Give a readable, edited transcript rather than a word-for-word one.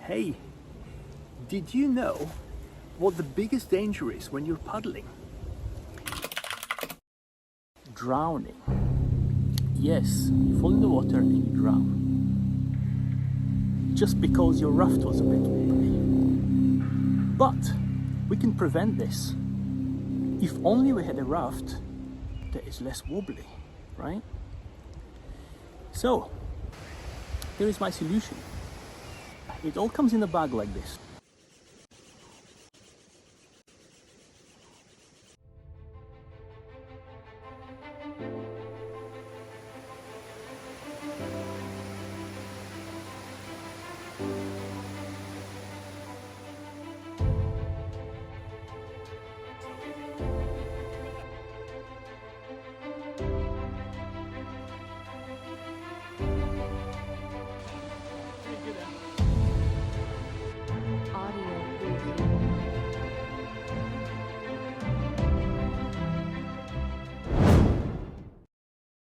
Hey, did you know what the biggest danger is when you're paddling? Drowning. Yes, you fall in the water and you drown. Just because your raft was a bit wobbly. But we can prevent this. If only we had a raft that is less wobbly, right? So, here is my solution. It all comes in a bag like this.